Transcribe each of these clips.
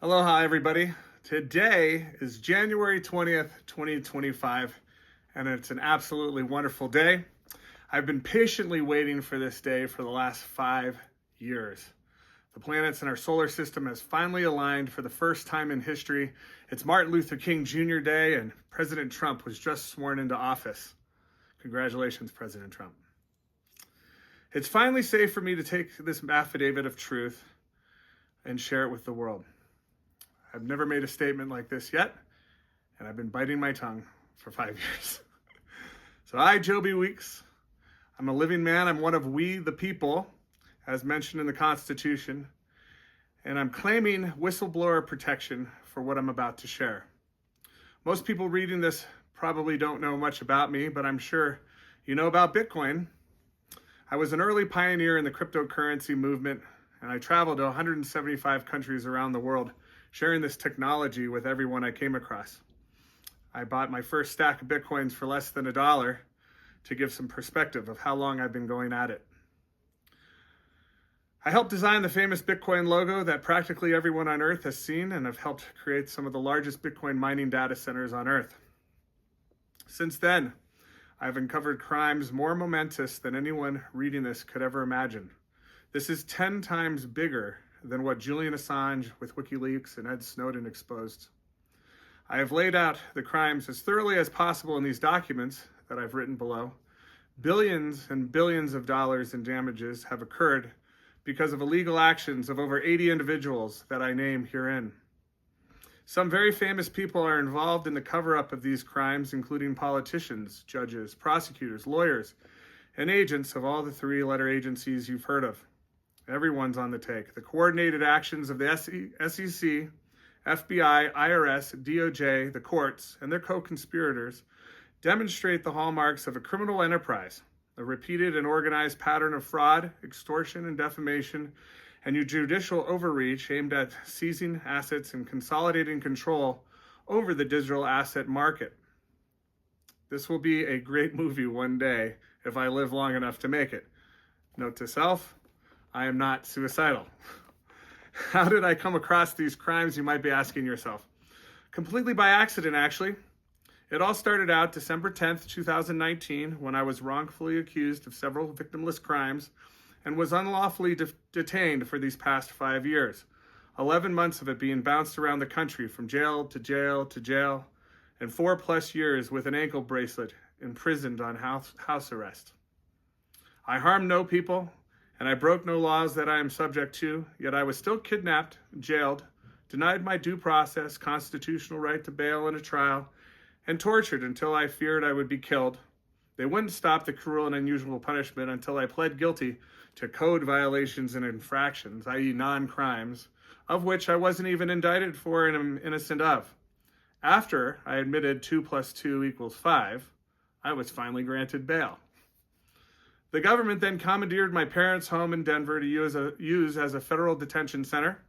Aloha, everybody. Today is January 20th, 2025, and it's an absolutely wonderful day. I've been patiently waiting for this day for the last 5 years. The planets in our solar system has finally aligned for the first time in history. It's Martin Luther King Jr. Day, and President Trump was just sworn into office. Congratulations, President Trump. It's finally safe for me to take this affidavit of truth and share it with the world. I've never made a statement like this yet, and I've been biting my tongue for 5 years. So Joby Weeks. I'm a living man. I'm one of we the people, as mentioned in the Constitution, and I'm claiming whistleblower protection for what I'm about to share. Most people reading this probably don't know much about me, but I'm sure you know about Bitcoin. I was an early pioneer in the cryptocurrency movement, and I traveled to 175 countries around the world, sharing this technology with everyone I came across. I bought my first stack of Bitcoins for less than $1 to give some perspective of how long I've been going at it. I helped design the famous Bitcoin logo that practically everyone on Earth has seen, and I've helped create some of the largest Bitcoin mining data centers on Earth. Since then, I've uncovered crimes more momentous than anyone reading this could ever imagine. This is 10 times bigger than what Julian Assange with WikiLeaks and Ed Snowden exposed. I have laid out the crimes as thoroughly as possible in these documents that I've written below. Billions and billions of dollars in damages have occurred because of illegal actions of over 80 individuals that I name herein. Some very famous people are involved in the cover-up of these crimes, including politicians, judges, prosecutors, lawyers, and agents of all the three-letter agencies you've heard of. Everyone's on the take. The coordinated actions of the SEC, FBI, IRS, DOJ, the courts, and their co-conspirators demonstrate the hallmarks of a criminal enterprise, a repeated and organized pattern of fraud, extortion, and defamation, and your judicial overreach aimed at seizing assets and consolidating control over the digital asset market. This will be a great movie one day if I live long enough to make it. Note to self, I am not suicidal. How did I come across these crimes, you might be asking yourself? Completely by accident, actually. It all started out December 10th, 2019, when I was wrongfully accused of several victimless crimes and was unlawfully detained for these past 5 years. 11 months of it being bounced around the country from jail to jail to jail, and 4+ years with an ankle bracelet, imprisoned on house arrest. I harmed no people, and I broke no laws that I am subject to, yet I was still kidnapped, jailed, denied my due process, constitutional right to bail and a trial, and tortured until I feared I would be killed. They wouldn't stop the cruel and unusual punishment until I pled guilty to code violations and infractions, i.e. non-crimes, of which I wasn't even indicted for and am innocent of. After I admitted 2 + 2 = 5, I was finally granted bail. The government then commandeered my parents' home in Denver to use as a federal detention center.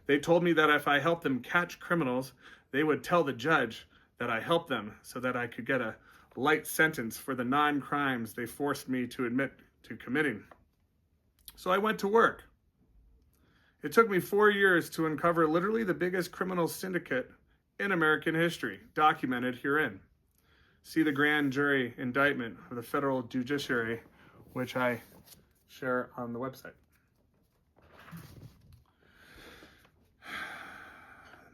They told me that if I helped them catch criminals, they would tell the judge that I helped them so that I could get a light sentence for the non-crimes they forced me to admit to committing. So I went to work. It took me 4 years to uncover literally the biggest criminal syndicate in American history, documented herein. See the grand jury indictment of the federal judiciary, which I share on the website.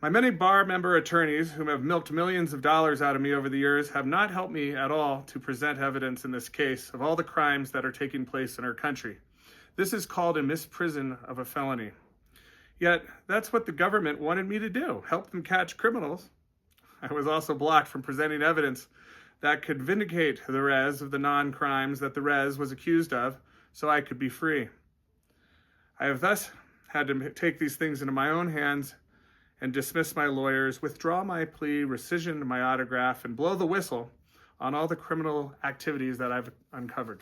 My many bar member attorneys, whom have milked millions of dollars out of me over the years, have not helped me at all to present evidence in this case of all the crimes that are taking place in our country. This is called a misprision of a felony. Yet, that's what the government wanted me to do, help them catch criminals. I was also blocked from presenting evidence that could vindicate the res of the non-crimes that the res was accused of, so I could be free. I have thus had to take these things into my own hands and dismiss my lawyers, withdraw my plea, rescind my autograph, and blow the whistle on all the criminal activities that I've uncovered.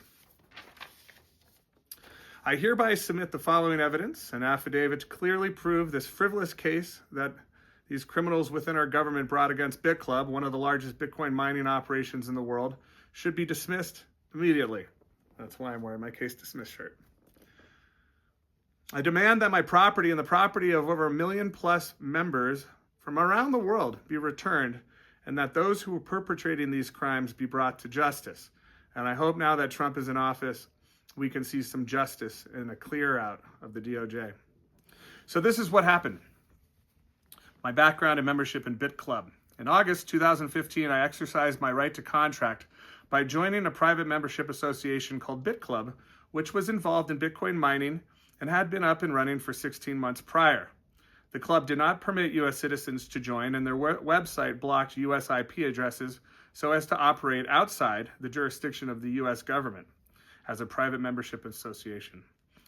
I hereby submit the following evidence, an affidavit to clearly prove this frivolous case that these criminals within our government brought against BitClub, one of the largest Bitcoin mining operations in the world, should be dismissed immediately. That's why I'm wearing my case dismissed shirt. I demand that my property and the property of over 1 million plus members from around the world be returned, and that those who are perpetrating these crimes be brought to justice. And I hope now that Trump is in office, we can see some justice and a clear out of the DOJ. So this is what happened. My background and membership in BitClub. In August 2015, I exercised my right to contract by joining a private membership association called BitClub, which was involved in Bitcoin mining and had been up and running for 16 months prior. The club did not permit U.S. citizens to join, and their website blocked U.S. IP addresses so as to operate outside the jurisdiction of the U.S. government as a private membership association.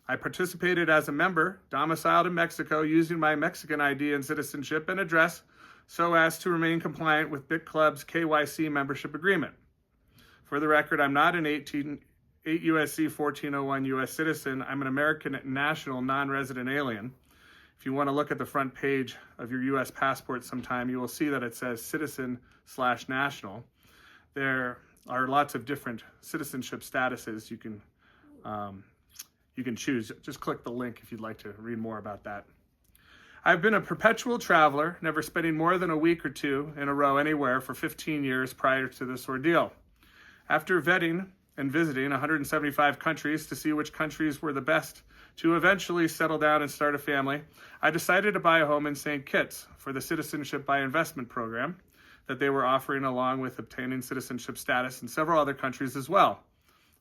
I participated as a member, domiciled in Mexico, using my Mexican ID and citizenship and address so as to remain compliant with BitClub's KYC membership agreement. For the record, I'm not an 8 U.S.C. 1401 U.S. citizen. I'm an American national non-resident alien. If you want to look at the front page of your U.S. passport sometime, you will see that it says citizen/national. There are lots of different citizenship statuses you can choose. Just click the link if you'd like to read more about that. I've been a perpetual traveler, never spending more than a week or two in a row anywhere for 15 years prior to this ordeal. After vetting and visiting 175 countries to see which countries were the best to eventually settle down and start a family, I decided to buy a home in St. Kitts for the Citizenship by Investment program that they were offering, along with obtaining citizenship status in several other countries as well.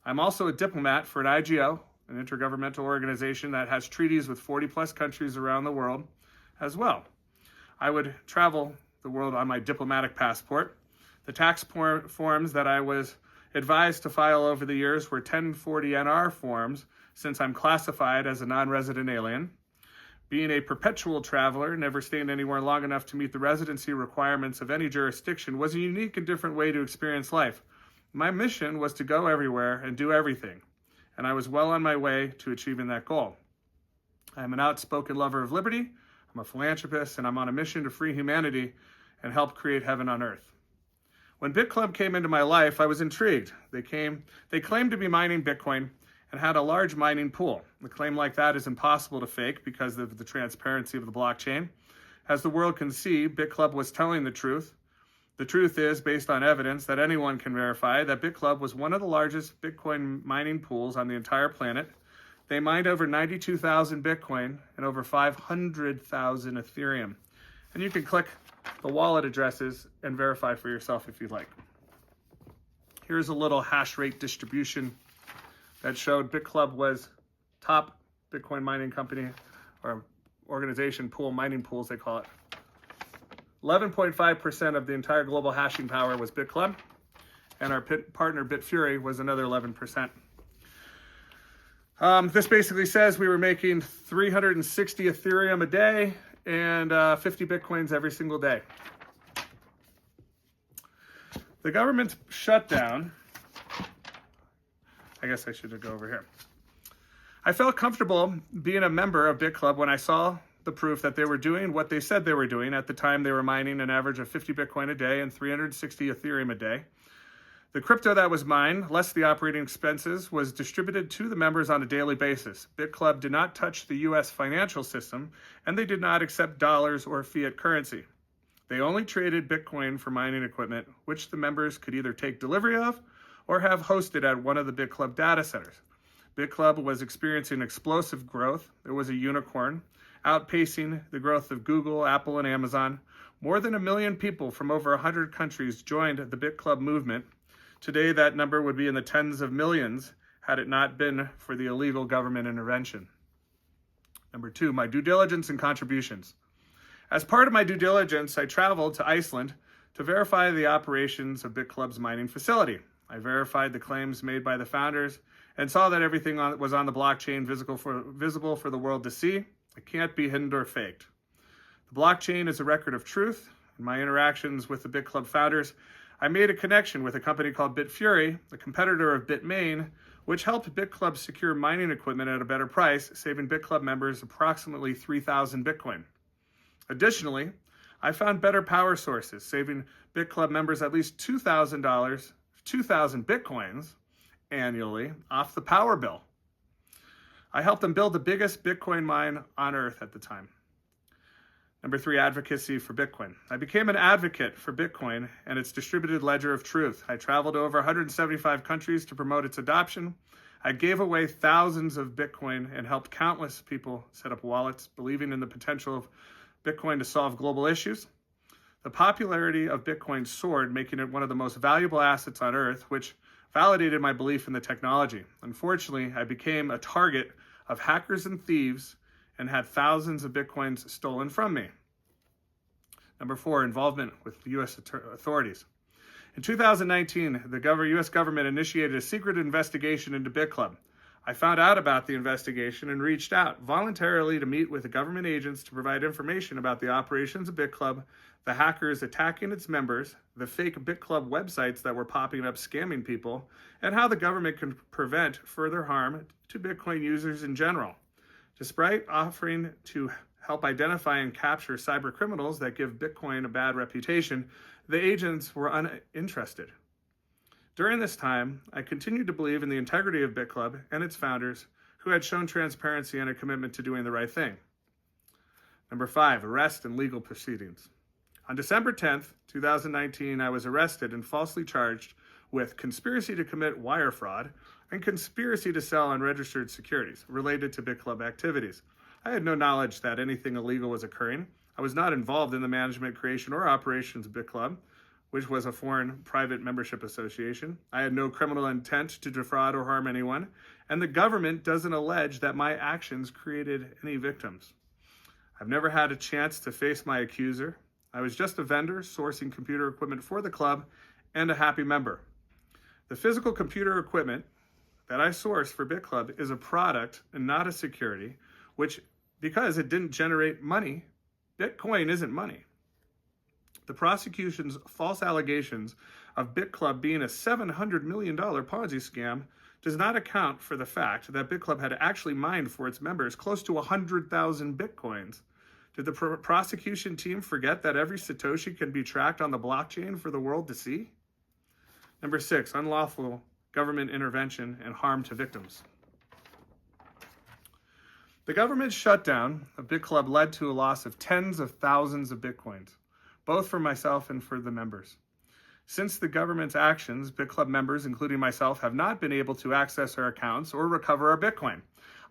I'm also a diplomat for an IGO, an intergovernmental organization that has treaties with 40 plus countries around the world as well. I would travel the world on my diplomatic passport. The tax forms that I was advised to file over the years were 1040-NR forms, since I'm classified as a non-resident alien. Being a perpetual traveler, never staying anywhere long enough to meet the residency requirements of any jurisdiction, was a unique and different way to experience life. My mission was to go everywhere and do everything, and I was well on my way to achieving that goal. I am an outspoken lover of liberty, I'm a philanthropist, and I'm on a mission to free humanity and help create heaven on earth. When BitClub came into my life, I was intrigued. They claimed to be mining Bitcoin and had a large mining pool. A claim like that is impossible to fake because of the transparency of the blockchain. As the world can see, BitClub was telling the truth. The truth is, based on evidence that anyone can verify, that BitClub was one of the largest Bitcoin mining pools on the entire planet. They mined over 92,000 Bitcoin and over 500,000 Ethereum. And you can click the wallet addresses and verify for yourself if you'd like. Here's a little hash rate distribution that showed BitClub was top Bitcoin mining company or organization pool, mining pools they call it. 11.5% of the entire global hashing power was BitClub, and our partner Bitfury was another 11%. This basically says we were making 360 Ethereum a day and 50 Bitcoins every single day. The government shutdown, I guess I should go over here. I felt comfortable being a member of BitClub when I saw the proof that they were doing what they said they were doing. At the time, they were mining an average of 50 Bitcoin a day and 360 Ethereum a day. The crypto that was mined, less the operating expenses, was distributed to the members on a daily basis. BitClub did not touch the U.S. financial system, and they did not accept dollars or fiat currency. They only traded Bitcoin for mining equipment, which the members could either take delivery of or have hosted at one of the BitClub data centers. BitClub was experiencing explosive growth. It was a unicorn, outpacing the growth of Google, Apple, and Amazon. More than 1 million people from over 100 countries joined the BitClub movement. Today, that number would be in the tens of millions had it not been for the illegal government intervention. Number 2, my due diligence and contributions. As part of my due diligence, I traveled to Iceland to verify the operations of BitClub's mining facility. I verified the claims made by the founders and saw that everything was on the blockchain visible for the world to see. It can't be hidden or faked. The blockchain is a record of truth. In my interactions with the BitClub founders, I made a connection with a company called Bitfury, a competitor of Bitmain, which helped BitClub secure mining equipment at a better price, saving BitClub members approximately 3,000 Bitcoin. Additionally, I found better power sources, saving BitClub members at least $2,000 Bitcoins annually off the power bill. I helped them build the biggest Bitcoin mine on earth at the time. Number 3, advocacy for Bitcoin. I became an advocate for Bitcoin and its distributed ledger of truth. I traveled to over 175 countries to promote its adoption. I gave away thousands of Bitcoin and helped countless people set up wallets, believing in the potential of Bitcoin to solve global issues. The popularity of Bitcoin soared, making it one of the most valuable assets on earth, which validated my belief in the technology. Unfortunately, I became a target of hackers and thieves and had thousands of Bitcoins stolen from me. Number 4, involvement with the U.S. authorities. In 2019, the U.S. government initiated a secret investigation into BitClub. I found out about the investigation and reached out voluntarily to meet with the government agents to provide information about the operations of BitClub, the hackers attacking its members, the fake BitClub websites that were popping up scamming people, and how the government can prevent further harm to Bitcoin users in general. Despite offering to help identify and capture cyber criminals that give Bitcoin a bad reputation, the agents were uninterested. During this time, I continued to believe in the integrity of BitClub and its founders, who had shown transparency and a commitment to doing the right thing. Number 5, arrest and legal proceedings. On December 10th, 2019, I was arrested and falsely charged with conspiracy to commit wire fraud and conspiracy to sell unregistered securities related to BitClub activities. I had no knowledge that anything illegal was occurring. I was not involved in the management, creation, or operations of BitClub, which was a foreign private membership association. I had no criminal intent to defraud or harm anyone, and the government doesn't allege that my actions created any victims. I've never had a chance to face my accuser. I was just a vendor sourcing computer equipment for the club and a happy member. The physical computer equipment that I sourced for BitClub is a product and not a security, which, because it didn't generate money, Bitcoin isn't money. The prosecution's false allegations of BitClub being a $700 million Ponzi scam does not account for the fact that BitClub had actually mined for its members close to 100,000 Bitcoins. Did the prosecution team forget that every Satoshi can be tracked on the blockchain for the world to see? Number 6, unlawful government intervention and harm to victims. The government shutdown of BitClub led to a loss of tens of thousands of Bitcoins, both for myself and for the members. Since the government's actions, BitClub members, including myself, have not been able to access our accounts or recover our Bitcoin.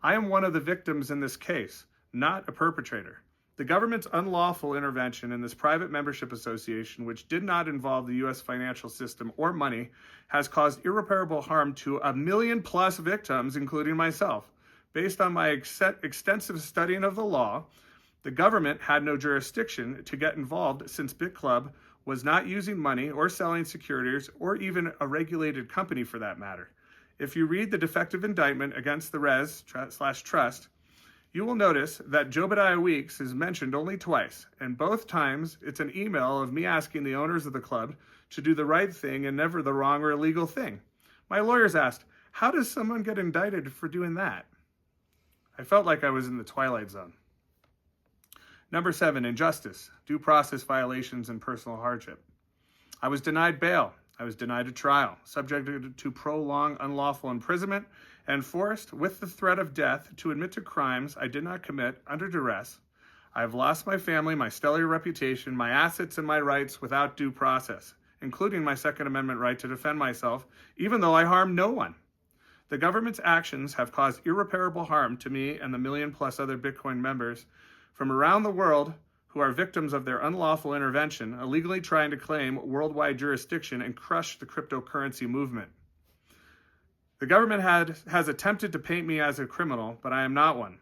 I am one of the victims in this case, not a perpetrator. The government's unlawful intervention in this private membership association, which did not involve the U.S. financial system or money, has caused irreparable harm to 1 million plus victims, including myself. Based on my extensive studying of the law, the government had no jurisdiction to get involved since BitClub was not using money or selling securities or even a regulated company for that matter. If you read the defective indictment against the res/trust, you will notice that Joby Weeks is mentioned only twice, and both times it's an email of me asking the owners of the club to do the right thing and never the wrong or illegal thing. My lawyers asked, how does someone get indicted for doing that? I felt like I was in the Twilight Zone. Number 7, injustice, due process violations, and personal hardship. I was denied bail. I was denied a trial, subjected to prolonged unlawful imprisonment, and forced, with the threat of death, to admit to crimes I did not commit under duress. I have lost my family, my stellar reputation, my assets, and my rights without due process, including my Second Amendment right to defend myself, even though I harmed no one. The government's actions have caused irreparable harm to me and the 1 million plus other Bitcoin members from around the world who are victims of their unlawful intervention, illegally trying to claim worldwide jurisdiction and crush the cryptocurrency movement. The government has attempted to paint me as a criminal, but I am not one.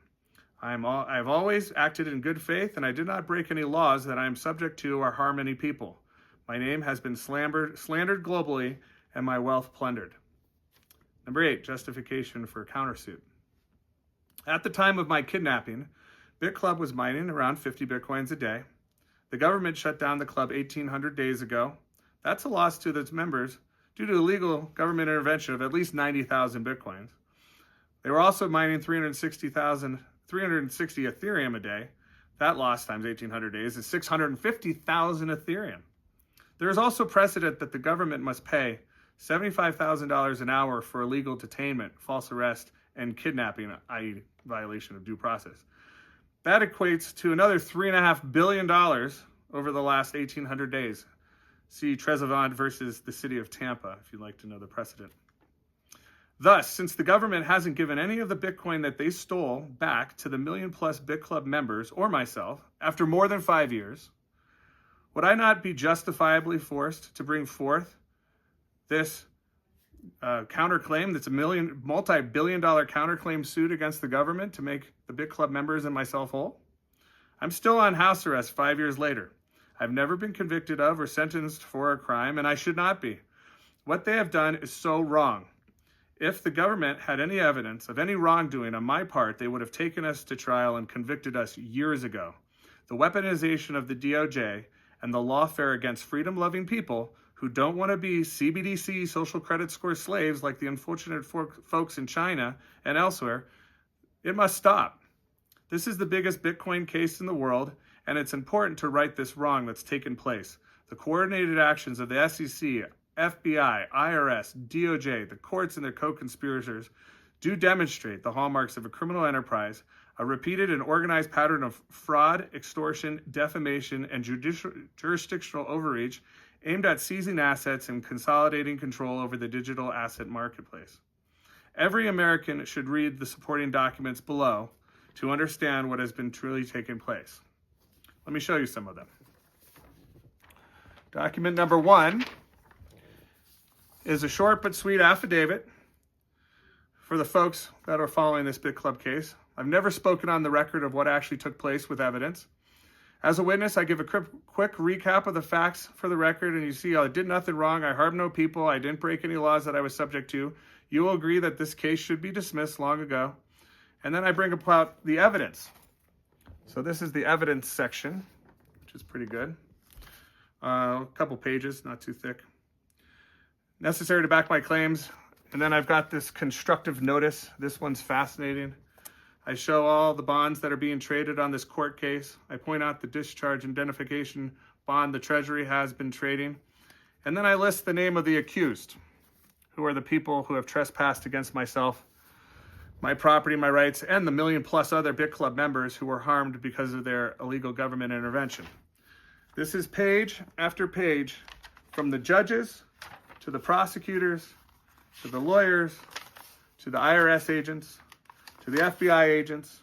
I have always acted in good faith, and I did not break any laws that I am subject to or harm any people. My name has been slandered globally and my wealth plundered. Number 8, justification for countersuit. At the time of my kidnapping, BitClub was mining around 50 Bitcoins a day. The government shut down the club 1,800 days ago. That's a loss to its members due to illegal government intervention of at least 90,000 Bitcoins. They were also mining 360 Ethereum a day. That loss times 1,800 days is 650,000 Ethereum. There is also precedent that the government must pay $75,000 an hour for illegal detainment, false arrest, and kidnapping, i.e. violation of due process. That equates to another $3.5 billion over the last 1,800 days. See Trezevan versus the city of Tampa, if you'd like to know the precedent. Thus, since the government hasn't given any of the Bitcoin that they stole back to the million-plus BitClub members or myself after more than 5 years, would I not be justifiably forced to bring forth this counterclaim that's a multi-billion-dollar counterclaim suit against the government to make the BitClub members and myself whole? I'm still on house arrest 5 years later. I've never been convicted of or sentenced for a crime, and I should not be. What they have done is so wrong. If the government had any evidence of any wrongdoing on my part, they would have taken us to trial and convicted us years ago. The weaponization of the DOJ and the lawfare against freedom-loving people who don't want to be CBDC social credit score slaves like the unfortunate folks in China and elsewhere, it must stop. This is the biggest Bitcoin case in the world, and it's important to right this wrong that's taken place. The coordinated actions of the SEC, FBI, IRS, DOJ, the courts and their co-conspirators do demonstrate the hallmarks of a criminal enterprise, a repeated and organized pattern of fraud, extortion, defamation, and jurisdictional overreach aimed at seizing assets and consolidating control over the digital asset marketplace. Every American should read the supporting documents below to understand what has been truly taking place. Let me show you some of them. Document number 1 is a short but sweet affidavit for the folks that are following this BitClub case. I've never spoken on the record of what actually took place with evidence. As a witness, I give a quick recap of the facts for the record, and you see I did nothing wrong, I harmed no people, I didn't break any laws that I was subject to. You will agree that this case should be dismissed long ago. And then I bring about the evidence. So this is the evidence section, which is pretty good. A couple pages, not too thick. Necessary to back my claims. And then I've got this constructive notice. This one's fascinating. I show all the bonds that are being traded on this court case. I point out the discharge indemnification bond the Treasury has been trading. And then I list the name of the accused, who are the people who have trespassed against myself, my property, my rights, and the million-plus other BitClub members who were harmed because of their illegal government intervention. This is page after page, from the judges to the prosecutors, to the lawyers, to the IRS agents, to the FBI agents,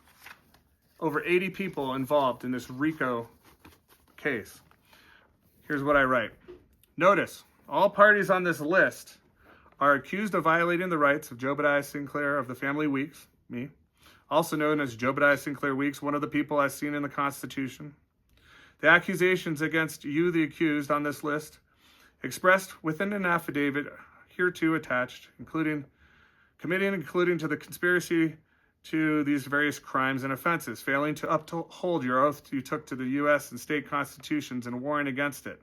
over 80 people involved in this RICO case. Here's what I write. Notice, all parties on this list are accused of violating the rights of Jobadiah Sinclair of the family Weeks, me, also known as Jobadiah Sinclair Weeks, one of the people as seen in the Constitution. The accusations against you, the accused, on this list, expressed within an affidavit hereto attached, including to the conspiracy to these various crimes and offenses, failing to uphold your oath you took to the U.S. and state constitutions and warring against it.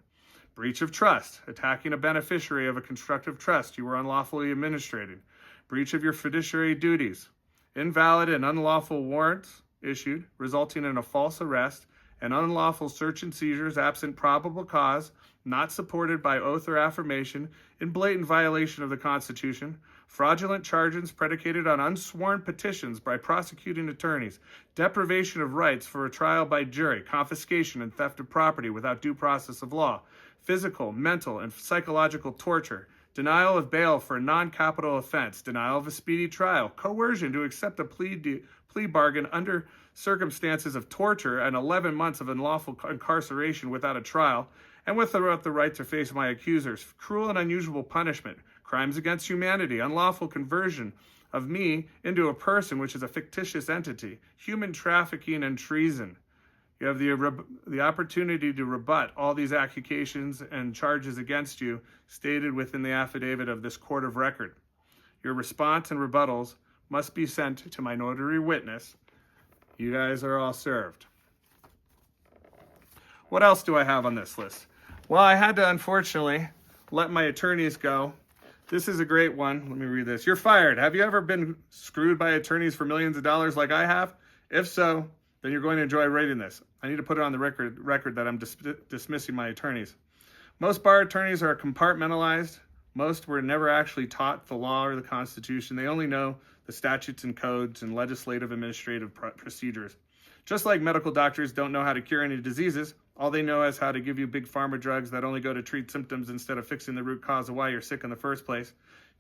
Breach of trust, attacking a beneficiary of a constructive trust you were unlawfully administrating. Breach of your fiduciary duties. Invalid and unlawful warrants issued, resulting in a false arrest, and unlawful search and seizures absent probable cause, not supported by oath or affirmation, in blatant violation of the Constitution. Fraudulent charges predicated on unsworn petitions by prosecuting attorneys, deprivation of rights for a trial by jury, confiscation and theft of property without due process of law, physical, mental, and psychological torture, denial of bail for a non-capital offense, denial of a speedy trial, coercion to accept a plea bargain under circumstances of torture, and 11 months of unlawful incarceration without a trial, and without the right to face my accusers, cruel and unusual punishment, crimes against humanity, unlawful conversion of me into a person which is a fictitious entity, human trafficking, and treason. You have the opportunity to rebut all these accusations and charges against you stated within the affidavit of this court of record. Your response and rebuttals must be sent to my notary witness. You guys are all served. What else do I have on this list? Well, I had to, unfortunately, let my attorneys go. This is a great one. Let me read this. You're fired. Have you ever been screwed by attorneys for millions of dollars like I have? If so, then you're going to enjoy reading this. I need to put it on the record that I'm dismissing my attorneys. Most bar attorneys are compartmentalized. Most were never actually taught the law or the Constitution. They only know the statutes and codes and legislative administrative procedures. Just like medical doctors don't know how to cure any diseases, all they know is how to give you big pharma drugs that only go to treat symptoms instead of fixing the root cause of why you're sick in the first place.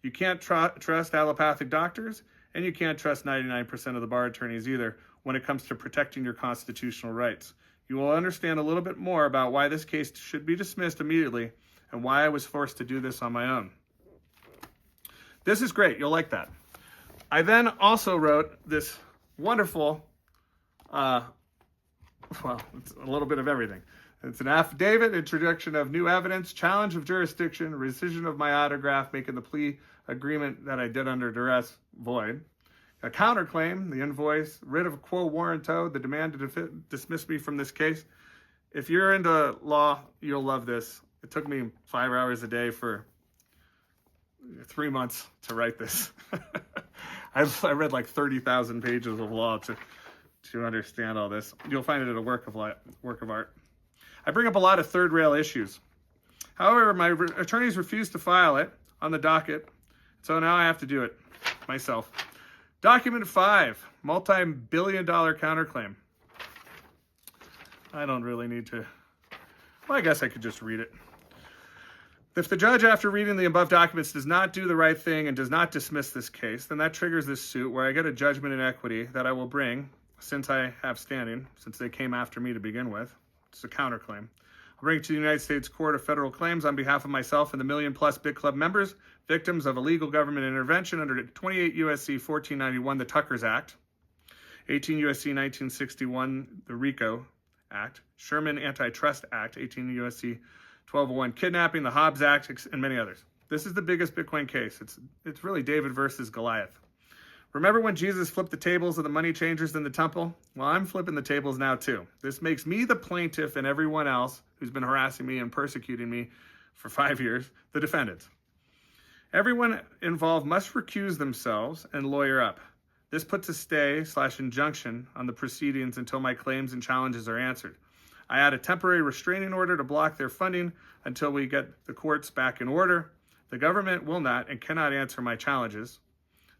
You can't trust allopathic doctors, and you can't trust 99% of the bar attorneys either when it comes to protecting your constitutional rights. You will understand a little bit more about why this case should be dismissed immediately and why I was forced to do this on my own. This is great. You'll like that. I then also wrote this wonderful, it's a little bit of everything. It's an affidavit, introduction of new evidence, challenge of jurisdiction, rescission of my autograph, making the plea agreement that I did under duress void, a counterclaim, the invoice, writ of quo warranto, the demand to dismiss me from this case. If you're into law, you'll love this. It took me 5 hours a day for 3 months to write this. I read like 30,000 pages of law to understand all this. You'll find it a work of art. I bring up a lot of third rail issues. However, my attorneys refused to file it on the docket, so now I have to do it myself. Document 5, multi-billion-dollar counterclaim. I don't really need to. Well, I guess I could just read it. If the judge, after reading the above documents, does not do the right thing and does not dismiss this case, then that triggers this suit where I get a judgment in equity that I will bring, since I have standing, since they came after me to begin with. It's a counterclaim. I'll bring it to the United States Court of Federal Claims on behalf of myself and the million-plus Bit Club members, victims of illegal government intervention under 28 U.S.C. 1491, the Tuckers Act, 18 U.S.C. 1961, the RICO Act, Sherman Antitrust Act, 18 U.S.C. 1201, kidnapping, the Hobbs Act, and many others. This is the biggest Bitcoin case. It's really David versus Goliath. Remember when Jesus flipped the tables of the money changers in the temple? Well, I'm flipping the tables now too. This makes me the plaintiff and everyone else who's been harassing me and persecuting me for 5 years, the defendants. Everyone involved must recuse themselves and lawyer up. This puts a stay/injunction on the proceedings until my claims and challenges are answered. I add a temporary restraining order to block their funding until we get the courts back in order. The government will not and cannot answer my challenges.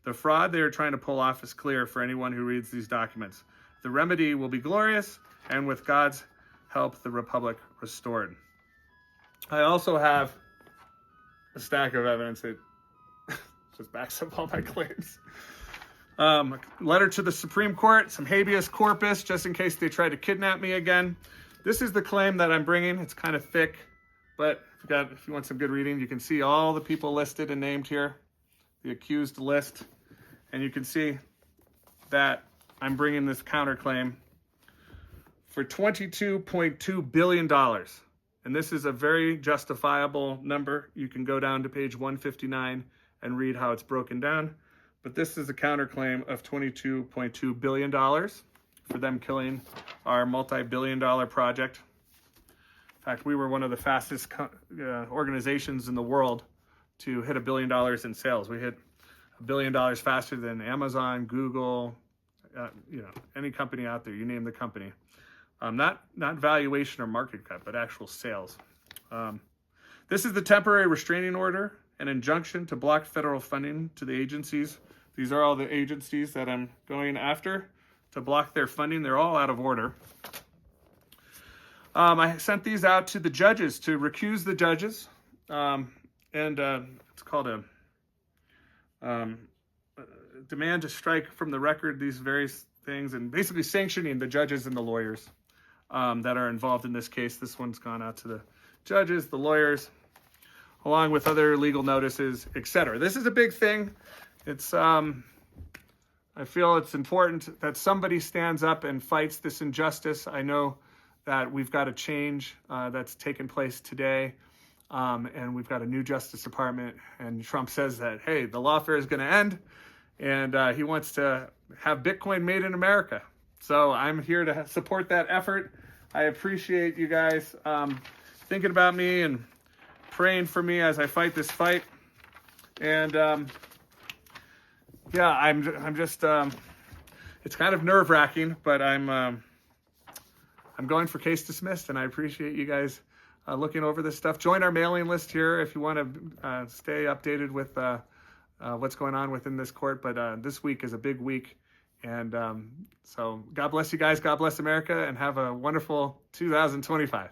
The fraud they are trying to pull off is clear for anyone who reads these documents. The remedy will be glorious, and with God's help, the republic restored. I also have a stack of evidence that just backs up all my claims. Letter to the Supreme Court, some habeas corpus, just in case they try to kidnap me again. This is the claim that I'm bringing. It's kind of thick, but if you want some good reading, you can see all the people listed and named here, the accused list, and you can see that I'm bringing this counterclaim for $22.2 billion. And this is a very justifiable number. You can go down to page 159 and read how it's broken down. But this is a counterclaim of $22.2 billion for them killing our multi-billion-dollar project. In fact, we were one of the fastest organizations in the world to hit $1 billion in sales. We hit $1 billion faster than Amazon, Google, any company out there. You name the company. Not valuation or market cap, but actual sales. This is the temporary restraining order, an injunction to block federal funding to the agencies. These are all the agencies that I'm going after to block their funding. They're all out of order. I sent these out to the judges to recuse the judges. It's called a demand to strike from the record these various things, and basically sanctioning the judges and the lawyers that are involved in this case. This one's gone out to the judges, the lawyers, along with other legal notices, etc. This is a big thing. It's I feel it's important that somebody stands up and fights this injustice. I know that we've got a change that's taken place today. And we've got a new Justice Department, and Trump says that, hey, the lawfare is going to end, and he wants to have Bitcoin made in America. So I'm here to support that effort. I appreciate you guys thinking about me and praying for me as I fight this fight. And I'm just it's kind of nerve-wracking, but I'm going for case dismissed, and I appreciate you guys looking over this stuff. Join our mailing list here if you want to stay updated with what's going on within this court, but this week is a big week. And so God bless you guys, God bless America, and have a wonderful 2025.